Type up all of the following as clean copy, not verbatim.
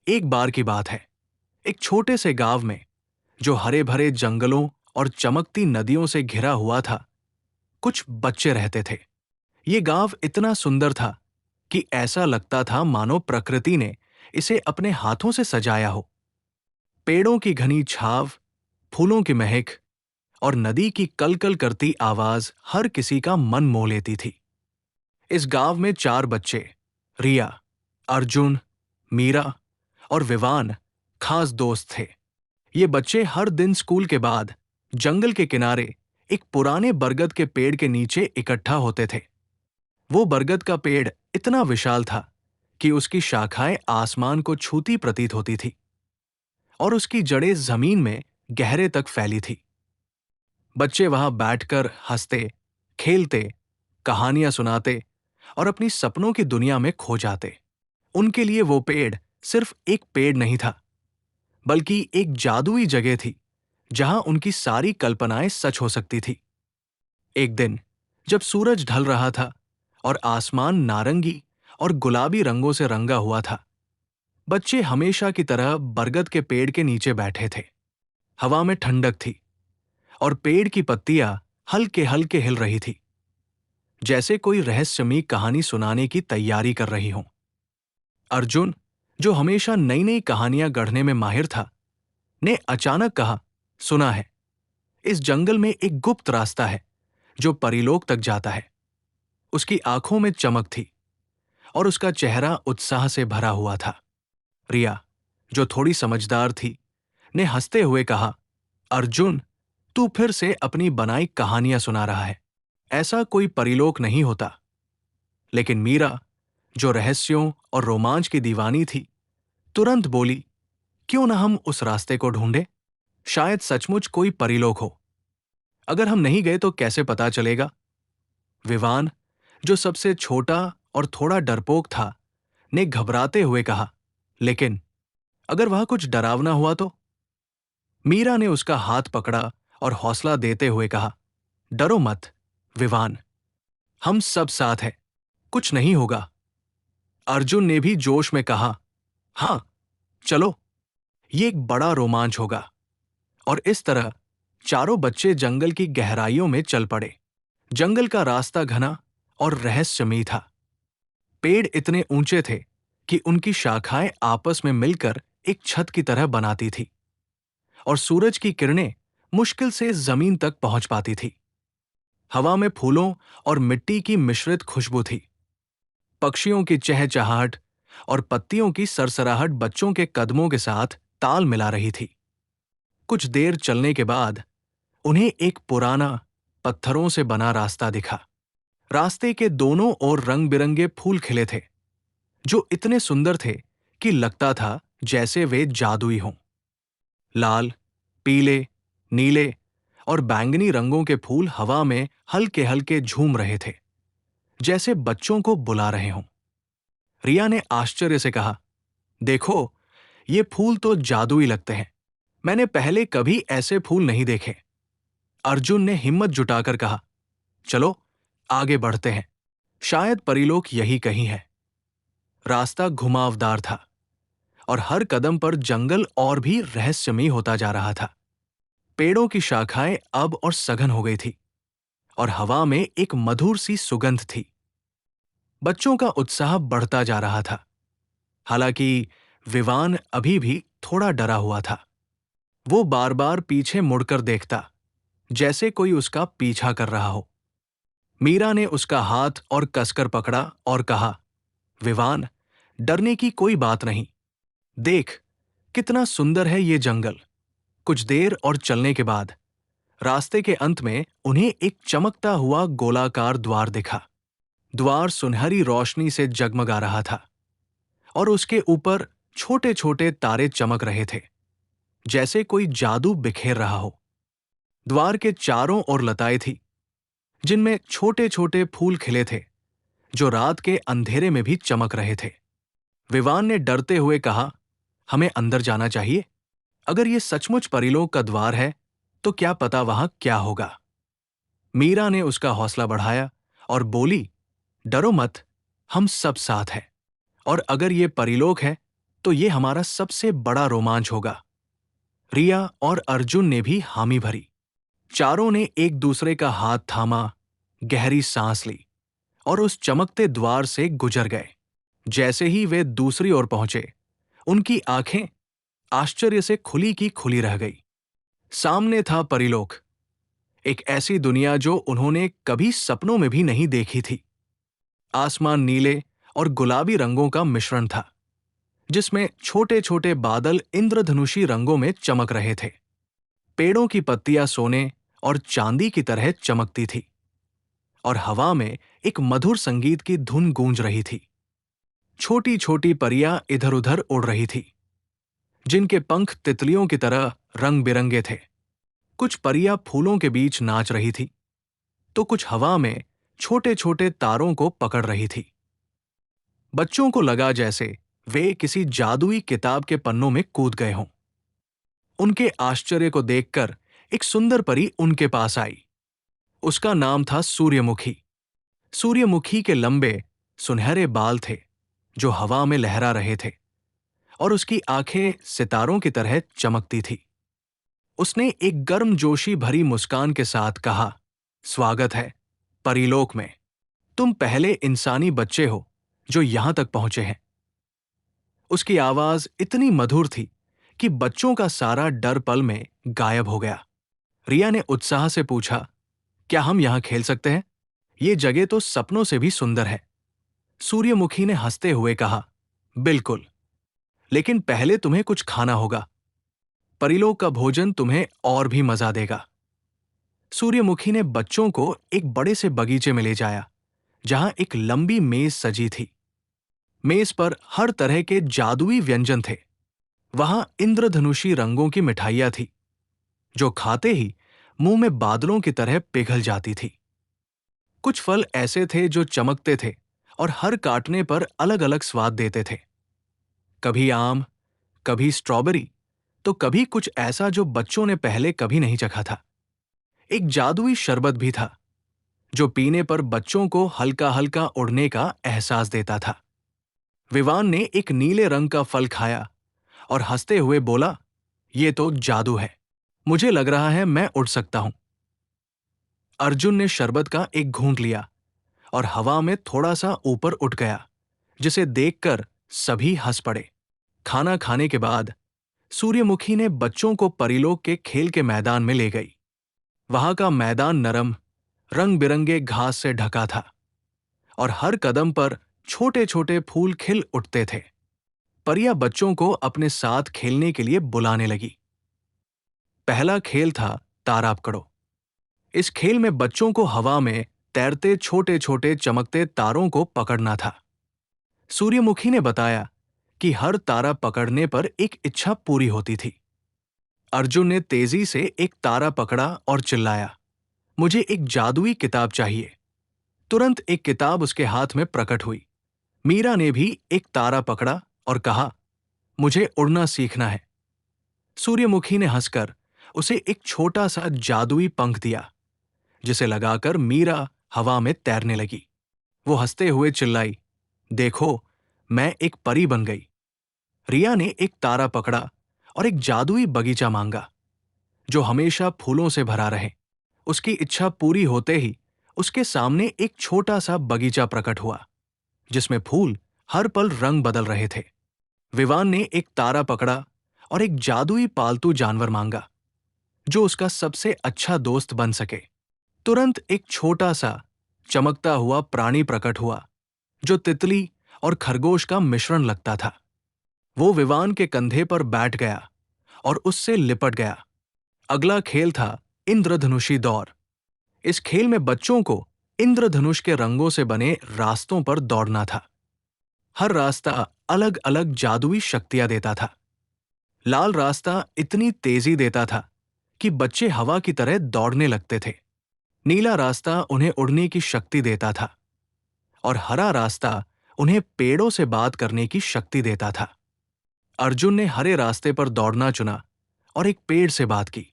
एक बार की बात है, एक छोटे से गांव में, जो हरे भरे जंगलों और चमकती नदियों से घिरा हुआ था, कुछ बच्चे रहते थे। ये गांव इतना सुंदर था कि ऐसा लगता था मानो प्रकृति ने इसे अपने हाथों से सजाया हो। पेड़ों की घनी छाव, फूलों की महक और नदी की कलकल करती आवाज हर किसी का मन मोह लेती थी। इस गांव में 4 बच्चे, रिया, अर्जुन, मीरा और विवान, खास दोस्त थे। ये बच्चे हर दिन स्कूल के बाद जंगल के किनारे एक पुराने बरगद के पेड़ के नीचे इकट्ठा होते थे। वो बरगद का पेड़ इतना विशाल था कि उसकी शाखाएं आसमान को छूती प्रतीत होती थी और उसकी जड़ें जमीन में गहरे तक फैली थी। बच्चे वहां बैठकर हंसते, खेलते, कहानियां सुनाते और अपनी सपनों की दुनिया में खो जाते। उनके लिए वो पेड़ सिर्फ एक पेड़ नहीं था, बल्कि एक जादुई जगह थी जहां उनकी सारी कल्पनाएं सच हो सकती थी। एक दिन जब सूरज ढल रहा था और आसमान नारंगी और गुलाबी रंगों से रंगा हुआ था, बच्चे हमेशा की तरह बरगद के पेड़ के नीचे बैठे थे। हवा में ठंडक थी और पेड़ की पत्तियां हल्के हल्के हिल रही थी, जैसे कोई रहस्यमयी कहानी सुनाने की तैयारी कर रही हो। अर्जुन, जो हमेशा नई नई कहानियां गढ़ने में माहिर था, ने अचानक कहा, सुना है, इस जंगल में एक गुप्त रास्ता है जो परीलोक तक जाता है। उसकी आंखों में चमक थी और उसका चेहरा उत्साह से भरा हुआ था। रिया, जो थोड़ी समझदार थी, ने हंसते हुए कहा, अर्जुन, तू फिर से अपनी बनाई कहानियां सुना रहा है। ऐसा कोई परिलोक नहीं होता। लेकिन मीरा, जो रहस्यों और रोमांच की दीवानी थी, तुरंत बोली, क्यों ना हम उस रास्ते को ढूंढे? शायद सचमुच कोई परिलोक हो। अगर हम नहीं गए तो कैसे पता चलेगा? विवान, जो सबसे छोटा और थोड़ा डरपोक था, ने घबराते हुए कहा, लेकिन अगर वहां कुछ डरावना हुआ तो? मीरा ने उसका हाथ पकड़ा और हौसला देते हुए कहा, डरो मत, विवान, हम सब साथ हैं, कुछ नहीं होगा। अर्जुन ने भी जोश में कहा, हां, चलो, ये एक बड़ा रोमांच होगा। और इस तरह चारों बच्चे जंगल की गहराइयों में चल पड़े। जंगल का रास्ता घना और रहस्यमयी था। पेड़ इतने ऊंचे थे कि उनकी शाखाएं आपस में मिलकर एक छत की तरह बनाती थी और सूरज की किरणें मुश्किल से जमीन तक पहुंच पाती थी। हवा में फूलों और मिट्टी की मिश्रित खुशबू थी। पक्षियों की चहचहाहट और पत्तियों की सरसराहट बच्चों के कदमों के साथ ताल मिला रही थी। कुछ देर चलने के बाद उन्हें एक पुराना, पत्थरों से बना रास्ता दिखा। रास्ते के दोनों ओर रंग बिरंगे फूल खिले थे, जो इतने सुंदर थे कि लगता था जैसे वे जादुई हों। लाल, पीले, नीले और बैंगनी रंगों के फूल हवा में हल्के हल्के झूम रहे थे, जैसे बच्चों को बुला रहे हों। रिया ने आश्चर्य से कहा, देखो, ये फूल तो जादुई लगते हैं। मैंने पहले कभी ऐसे फूल नहीं देखे। अर्जुन ने हिम्मत जुटाकर कहा, चलो, आगे बढ़ते हैं, शायद परिलोक यही कहीं है। रास्ता घुमावदार था और हर कदम पर जंगल और भी रहस्यमयी होता जा रहा था। पेड़ों की शाखाएं अब और सघन हो गई थी और हवा में एक मधुर सी सुगंध थी। बच्चों का उत्साह बढ़ता जा रहा था, हालांकि विवान अभी भी थोड़ा डरा हुआ था। वो बार बार पीछे मुड़कर देखता, जैसे कोई उसका पीछा कर रहा हो। मीरा ने उसका हाथ और कसकर पकड़ा और कहा, विवान, डरने की कोई बात नहीं। देख, कितना सुंदर है ये जंगल। कुछ देर और चलने के बाद रास्ते के अंत में उन्हें एक चमकता हुआ गोलाकार द्वार दिखा। द्वार सुनहरी रोशनी से जगमगा रहा था और उसके ऊपर छोटे छोटे तारे चमक रहे थे, जैसे कोई जादू बिखेर रहा हो। द्वार के चारों ओर लताएं थी, जिनमें छोटे छोटे फूल खिले थे, जो रात के अंधेरे में भी चमक रहे थे। विवान ने डरते हुए कहा, हमें अंदर जाना चाहिए। अगर ये सचमुच परिलोक का द्वार है तो क्या पता वहां क्या होगा। मीरा ने उसका हौसला बढ़ाया और बोली, डरो मत, हम सब साथ हैं, और अगर ये परिलोक है तो ये हमारा सबसे बड़ा रोमांच होगा। रिया और अर्जुन ने भी हामी भरी। चारों ने एक दूसरे का हाथ थामा, गहरी सांस ली और उस चमकते द्वार से गुजर गए। जैसे ही वे दूसरी ओर पहुंचे, उनकी आंखें आश्चर्य से खुली की खुली रह गई। सामने था परीलोक, एक ऐसी दुनिया जो उन्होंने कभी सपनों में भी नहीं देखी थी। आसमान नीले और गुलाबी रंगों का मिश्रण था, जिसमें छोटे छोटे बादल इंद्रधनुषी रंगों में चमक रहे थे। पेड़ों की पत्तियां सोने और चांदी की तरह चमकती थी और हवा में एक मधुर संगीत की धुन गूंज रही थी। छोटी छोटी परियां इधर उधर उड़ रही थी, जिनके पंख तितलियों की तरह रंग बिरंगे थे। कुछ परियां फूलों के बीच नाच रही थी, तो कुछ हवा में छोटे छोटे तारों को पकड़ रही थी। बच्चों को लगा जैसे वे किसी जादुई किताब के पन्नों में कूद गए हों। उनके आश्चर्य को देखकर एक सुंदर परी उनके पास आई। उसका नाम था सूर्यमुखी। सूर्यमुखी के लंबे सुनहरे बाल थे जो हवा में लहरा रहे थे और उसकी आंखें सितारों की तरह चमकती थी। उसने एक गर्मजोशी भरी मुस्कान के साथ कहा, स्वागत है परीलोक में। तुम पहले इंसानी बच्चे हो जो यहां तक पहुंचे हैं। उसकी आवाज इतनी मधुर थी कि बच्चों का सारा डर पल में गायब हो गया। रिया ने उत्साह से पूछा, क्या हम यहां खेल सकते हैं? ये जगह तो सपनों से भी सुंदर है। सूर्यमुखी ने हंसते हुए कहा, बिल्कुल, लेकिन पहले तुम्हें कुछ खाना होगा। परीलोक का भोजन तुम्हें और भी मजा देगा। सूर्यमुखी ने बच्चों को एक बड़े से बगीचे में ले जाया, जहां एक लंबी मेज सजी थी। मेज पर हर तरह के जादुई व्यंजन थे। वहां इंद्रधनुषी रंगों की मिठाइयां थी, जो खाते ही मुंह में बादलों की तरह पिघल जाती थी। कुछ फल ऐसे थे जो चमकते थे और हर काटने पर अलग अलग स्वाद देते थे। कभी आम, कभी स्ट्रॉबेरी, तो कभी कुछ ऐसा जो बच्चों ने पहले कभी नहीं चखा था। एक जादुई शरबत भी था, जो पीने पर बच्चों को हल्का हल्का उड़ने का एहसास देता था। विवान ने एक नीले रंग का फल खाया और हंसते हुए बोला, ये तो जादू है। मुझे लग रहा है मैं उड़ सकता हूं। अर्जुन ने शरबत का एक घूंट लिया और हवा में थोड़ा सा ऊपर उठ गया, जिसे देखकर सभी हंस पड़े। खाना खाने के बाद सूर्यमुखी ने बच्चों को परीलोक के खेल के मैदान में ले गई। वहां का मैदान नरम, रंग बिरंगे घास से ढका था और हर कदम पर छोटे छोटे फूल खिल उठते थे। परियां बच्चों को अपने साथ खेलने के लिए बुलाने लगी। पहला खेल था तारा पकड़ो। इस खेल में बच्चों को हवा में तैरते छोटे छोटे चमकते तारों को पकड़ना था। सूर्यमुखी ने बताया कि हर तारा पकड़ने पर एक इच्छा पूरी होती थी। अर्जुन ने तेजी से एक तारा पकड़ा और चिल्लाया, मुझे एक जादुई किताब चाहिए। तुरंत एक किताब उसके हाथ में प्रकट हुई। मीरा ने भी एक तारा पकड़ा और कहा, मुझे उड़ना सीखना है। सूर्यमुखी ने हंसकर उसे एक छोटा सा जादुई पंख दिया, जिसे लगाकर मीरा हवा में तैरने लगी। वो हंसते हुए चिल्लाई, देखो, मैं एक परी बन गई। रिया ने एक तारा पकड़ा और एक जादुई बगीचा मांगा, जो हमेशा फूलों से भरा रहे। उसकी इच्छा पूरी होते ही उसके सामने एक छोटा सा बगीचा प्रकट हुआ, जिसमें फूल हर पल रंग बदल रहे थे। विवान ने एक तारा पकड़ा और एक जादुई पालतू जानवर मांगा, जो उसका सबसे अच्छा दोस्त बन सके। तुरंत एक छोटा सा चमकता हुआ प्राणी प्रकट हुआ, जो तितली और खरगोश का मिश्रण लगता था। वो विवान के कंधे पर बैठ गया और उससे लिपट गया। अगला खेल था इंद्रधनुषी दौड़। इस खेल में बच्चों को इंद्रधनुष के रंगों से बने रास्तों पर दौड़ना था। हर रास्ता अलग अलग जादुई शक्तियां देता था। लाल रास्ता इतनी तेजी देता था कि बच्चे हवा की तरह दौड़ने लगते थे। नीला रास्ता उन्हें उड़ने की शक्ति देता था और हरा रास्ता उन्हें पेड़ों से बात करने की शक्ति देता था। अर्जुन ने हरे रास्ते पर दौड़ना चुना और एक पेड़ से बात की,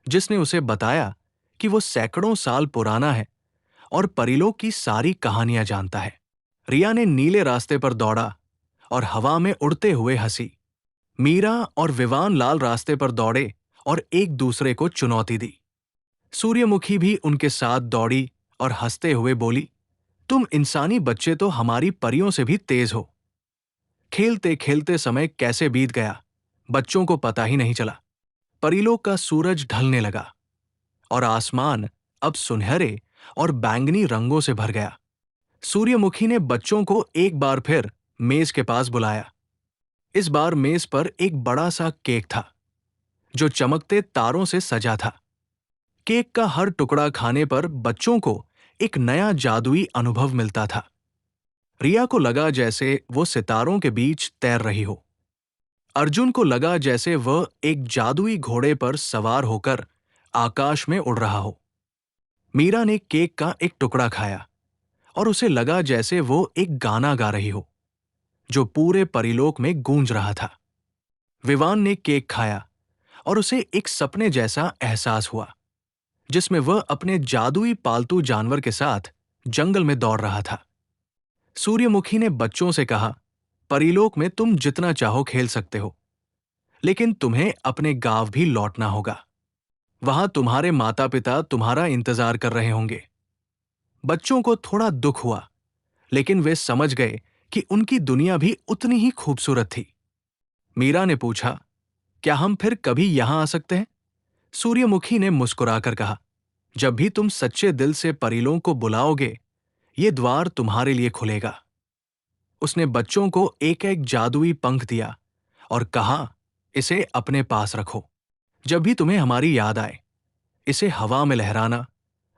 जिसने उसे बताया कि वो सैकड़ों साल पुराना है और परीलोक की सारी कहानियां जानता है। रिया ने नीले रास्ते पर दौड़ा और हवा में उड़ते हुए हंसी। मीरा और विवान लाल रास्ते पर दौड़े और एक दूसरे को चुनौती दी। सूर्यमुखी भी उनके साथ दौड़ी और हंसते हुए बोली, तुम इंसानी बच्चे तो हमारी परियों से भी तेज हो। खेलते खेलते समय कैसे बीत गया, बच्चों को पता ही नहीं चला। परीलोक का सूरज ढलने लगा और आसमान अब सुनहरे और बैंगनी रंगों से भर गया। सूर्यमुखी ने बच्चों को एक बार फिर मेज के पास बुलाया। इस बार मेज पर एक बड़ा सा केक था, जो चमकते तारों से सजा था। केक का हर टुकड़ा खाने पर बच्चों को एक नया जादुई अनुभव मिलता था। रिया को लगा जैसे वो सितारों के बीच तैर रही हो। अर्जुन को लगा जैसे वह एक जादुई घोड़े पर सवार होकर आकाश में उड़ रहा हो। मीरा ने केक का एक टुकड़ा खाया और उसे लगा जैसे वो एक गाना गा रही हो, जो पूरे परिलोक में गूंज रहा था। विवान ने केक खाया और उसे एक सपने जैसा एहसास हुआ, जिसमें वह अपने जादुई पालतू जानवर के साथ जंगल में दौड़ रहा था। सूर्यमुखी ने बच्चों से कहा, परिलोक में तुम जितना चाहो खेल सकते हो, लेकिन तुम्हें अपने गांव भी लौटना होगा। वहां तुम्हारे माता पिता तुम्हारा इंतजार कर रहे होंगे। बच्चों को थोड़ा दुख हुआ, लेकिन वे समझ गए कि उनकी दुनिया भी उतनी ही खूबसूरत थी। मीरा ने पूछा, क्या हम फिर कभी यहां आ सकते हैं? सूर्यमुखी ने मुस्कुराकर कहा, जब भी तुम सच्चे दिल से परिलों को बुलाओगे, ये द्वार तुम्हारे लिए खुलेगा। उसने बच्चों को एक एक जादुई पंख दिया और कहा, इसे अपने पास रखो। जब भी तुम्हें हमारी याद आए, इसे हवा में लहराना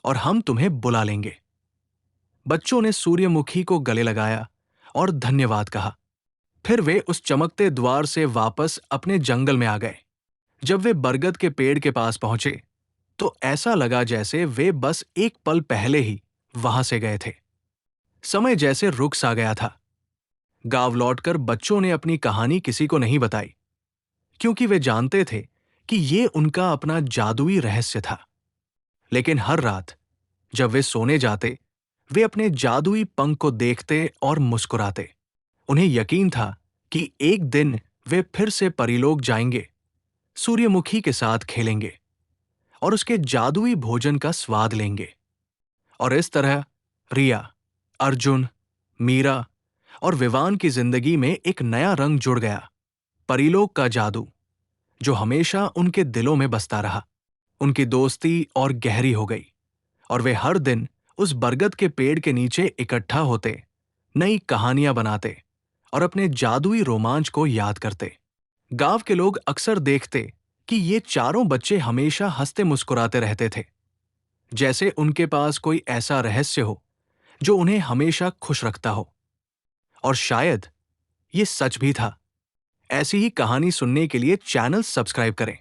और हम तुम्हें बुला लेंगे। बच्चों ने सूर्यमुखी को गले लगाया और धन्यवाद कहा। फिर वे उस चमकते द्वार से वापस अपने जंगल में आ गए। जब वे बरगद के पेड़ के पास पहुंचे, तो ऐसा लगा जैसे वे बस एक पल पहले ही वहां से गए थे। समय जैसे रुक सा गया था। गांव लौटकर बच्चों ने अपनी कहानी किसी को नहीं बताई, क्योंकि वे जानते थे कि ये उनका अपना जादुई रहस्य था। लेकिन हर रात जब वे सोने जाते, वे अपने जादुई पंख को देखते और मुस्कुराते। उन्हें यकीन था कि एक दिन वे फिर से परिलोक जाएंगे, सूर्यमुखी के साथ खेलेंगे और उसके जादुई भोजन का स्वाद लेंगे। और इस तरह रिया, अर्जुन, मीरा और विवान की जिंदगी में एक नया रंग जुड़ गया, परिलोक का जादू, जो हमेशा उनके दिलों में बसता रहा। उनकी दोस्ती और गहरी हो गई और वे हर दिन उस बरगद के पेड़ के नीचे इकट्ठा होते, नई कहानियां बनाते और अपने जादुई रोमांच को याद करते। गांव के लोग अक्सर देखते कि ये चारों बच्चे हमेशा हंसते मुस्कुराते रहते थे, जैसे उनके पास कोई ऐसा रहस्य हो जो उन्हें हमेशा खुश रखता हो। और शायद ये सच भी था। ऐसी ही कहानी सुनने के लिए चैनल सब्सक्राइब करें।